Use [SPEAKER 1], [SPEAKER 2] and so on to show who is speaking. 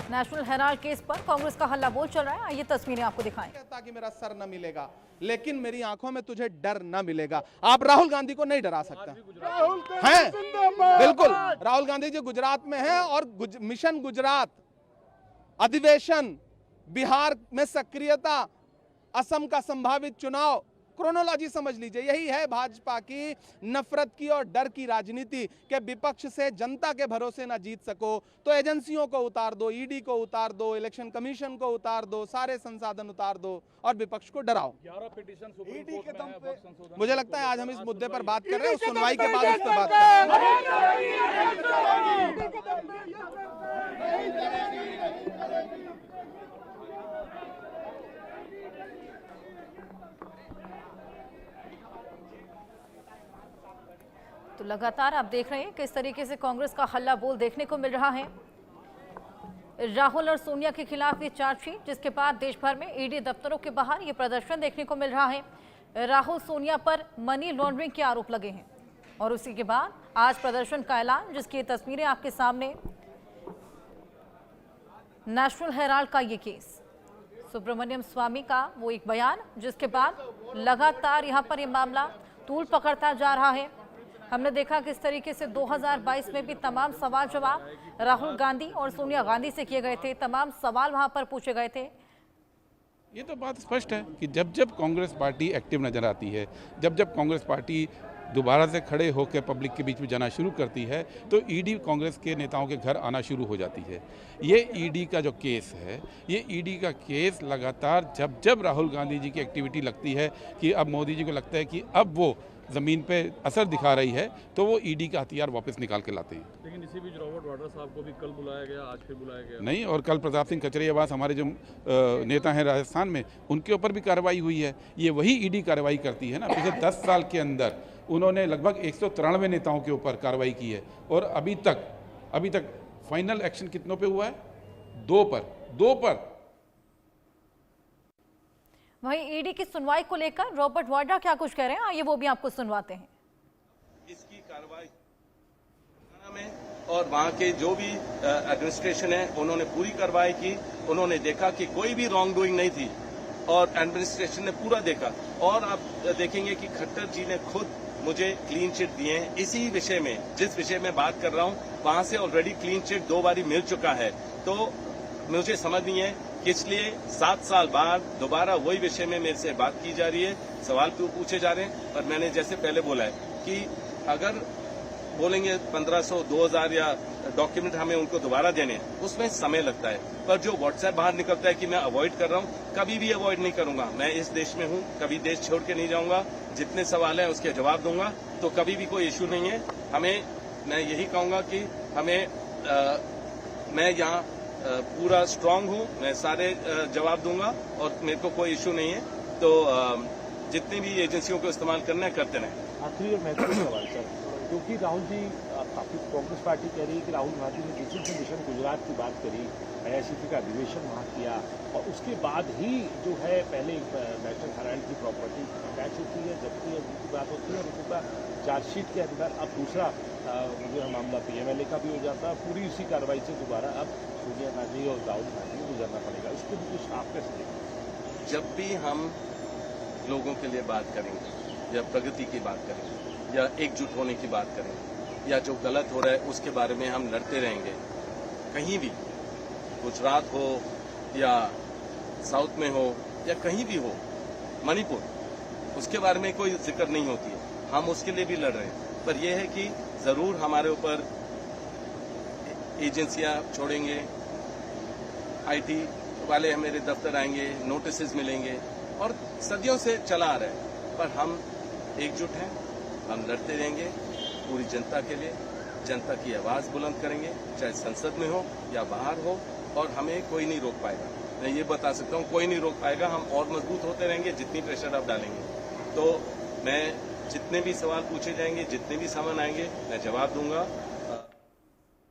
[SPEAKER 1] National Herald case पर कांग्रेस का हल्ला बोल चल रहा है। आइए तस्वीरें आपको दिखाएं।
[SPEAKER 2] कहता कि मेरा सर न मिलेगा, लेकिन मेरी आंखों में तुझे डर न मिलेगा। आप राहुल गांधी को नहीं डरा सकते हैं। बिल्कुल, राहुल गांधी जी गुजरात में हैं और मिशन गुजरात, अधिवेशन, बिहार में सक्रियता, असम का संभावित चुनाव, क्रोनोलॉजी समझ लीजिए। यही है भाजपा की नफरत की और डर की राजनीति कि विपक्ष से जनता के भरोसे ना जीत सको तो एजेंसियों को उतार दो, ईडी को उतार दो, इलेक्शन कमीशन को उतार दो, सारे संसाधन उतार दो और विपक्ष को डराओ।
[SPEAKER 3] 11 पिटीशन सुप्रीम कोर्ट में है वक्त संशोधन।
[SPEAKER 2] मुझे लगता है आज हम इस मुद्दे पर बात कर रहे हैं, उस सुनवाई के बाद उस पर बात करेंगे।
[SPEAKER 1] तो लगातार आप देख रहे हैं किस तरीके से कांग्रेस का हल्ला बोल देखने को मिल रहा है। राहुल और सोनिया के खिलाफ ये चार्जशीट, जिसके बाद देश भर में ईडी दफ्तरों के बाहर ये प्रदर्शन देखने को मिल रहा है। राहुल सोनिया पर मनी लॉन्ड्रिंग के आरोप लगे हैं और उसी के बाद आज प्रदर्शन का ऐलान, जिसकी तस्वीरें आपके सामने। नेशनल हेराल्ड का ये केस, सुब्रमण्यम स्वामी का वो एक बयान, जिसके बाद लगातार यहाँ पर ये मामला तूल पकड़ता जा रहा है। हमने देखा किस तरीके से 2022 में भी तमाम सवाल जवाब राहुल गांधी और सोनिया गांधी से किए गए थे, तमाम सवाल वहां पर पूछे गए थे।
[SPEAKER 4] ये तो बात स्पष्ट है कि जब जब कांग्रेस पार्टी एक्टिव नजर आती है, जब जब कांग्रेस पार्टी दोबारा से खड़े होकर पब्लिक के बीच में जाना शुरू करती है, तो ईडी कांग्रेस के नेताओं के घर आना शुरू हो जाती है। ये ईडी का जो केस है, ये ईडी का केस लगातार जब जब राहुल गांधी जी की एक्टिविटी लगती है कि अब मोदी जी को लगता है कि अब वो ज़मीन पे असर दिखा रही है, तो वो ईडी का हथियार वापस निकाल के लाते हैं।
[SPEAKER 3] लेकिन इसी बीच रॉबर्ट वाड्रा साहब को भी कल बुलाया गया, आज फिर बुलाया गया
[SPEAKER 4] नहीं, और कल प्रताप सिंह कचरियावास हमारे जो नेता हैं राजस्थान में, उनके ऊपर भी कार्रवाई हुई है। ये वही ईडी कार्रवाई करती है ना। पिछले 10 साल के अंदर उन्होंने लगभग 193 नेताओं के ऊपर कार्रवाई की है और अभी तक फाइनल एक्शन कितनों पे हुआ है? 2 पर।
[SPEAKER 1] वहीं ईडी की सुनवाई को लेकर रॉबर्ट वाड्रा क्या कुछ कह रहे हैं, आइए वो भी आपको सुनवाते हैं।
[SPEAKER 5] इसकी कार्रवाई में और वहाँ के जो भी एडमिनिस्ट्रेशन है, उन्होंने पूरी कार्रवाई की। उन्होंने देखा कि कोई भी रॉन्ग डूइंग नहीं थी और एडमिनिस्ट्रेशन ने पूरा देखा। और आप देखेंगे कि खट्टर जी ने खुद मुझे क्लीन चिट दिए हैं इसी विषय में, जिस विषय में बात कर रहा हूँ। वहां से ऑलरेडी क्लीन चिट 2 बारी मिल चुका है। तो मुझे समझ नहीं है कि इसलिए 7 साल बाद दोबारा वही विषय में मेरे से बात की जा रही है, सवाल क्यों पूछे जा रहे हैं। और मैंने जैसे पहले बोला है कि अगर बोलेंगे 1500, 2000 या डॉक्यूमेंट हमें उनको दोबारा देने हैं, उसमें समय लगता है। पर जो व्हाट्सएप बाहर निकलता है कि मैं अवॉइड कर रहा हूँ, कभी भी अवॉइड नहीं करूंगा। मैं इस देश में हूँ, कभी देश छोड़ के नहीं जाऊंगा। जितने सवाल हैं उसके जवाब दूंगा, तो कभी भी कोई इश्यू नहीं है। मैं यही कहूंगा कि मैं यहाँ पूरा स्ट्रांग हूँ, मैं सारे जवाब दूंगा और मेरे को कोई इश्यू नहीं है। तो जितनी भी एजेंसियों को इस्तेमाल करना है करते रहें।
[SPEAKER 6] आखिरी और महत्वपूर्ण सवाल सर, क्योंकि राहुल जी, काफी कांग्रेस पार्टी कह रही है कि राहुल गांधी ने जिस दिन से मिशन गुजरात की बात करी, आईआईसीटी का अधिवेशन वहाँ किया और उसके बाद ही जो है पहले नेशनल हेराल्ड की प्रॉपर्टी अटैच होती है, जबकि की बात होती है और उसके बाद चार्जशीट के अंदर अब दूसरा जो है मामला पीएमएलए का भी हो जाता है। पूरी उसी कार्रवाई से दोबारा अब सोनिया गांधी और राहुल गांधी को गुजरना पड़ेगा। इसको भी कुछ आप कैसे देखें?
[SPEAKER 5] जब भी हम लोगों के लिए बात करेंगे या प्रगति की बात करेंगे या एकजुट होने की बात करेंगे या जो गलत हो रहा है उसके बारे में हम लड़ते रहेंगे, कहीं भी, गुजरात हो या साउथ में हो या कहीं भी हो, मणिपुर, उसके बारे में कोई जिक्र नहीं होती है। हम उसके लिए भी लड़ रहे हैं। पर यह है कि जरूर हमारे ऊपर एजेंसियां छोड़ेंगे, आईटी वाले मेरे दफ्तर आएंगे, नोटिस मिलेंगे और सदियों से चला आ रहा है। पर हम एकजुट हैं, हम लड़ते रहेंगे पूरी जनता के लिए। जनता की आवाज बुलंद करेंगे, चाहे संसद में हो या बाहर हो, और हमें कोई नहीं रोक पाएगा। मैं ये बता सकता हूँ, कोई नहीं रोक पाएगा। हम और मजबूत होते रहेंगे जितनी प्रेशर आप डालेंगे। तो मैं जितने भी सवाल पूछे जाएंगे, जितने भी सामान आएंगे, मैं जवाब दूंगा।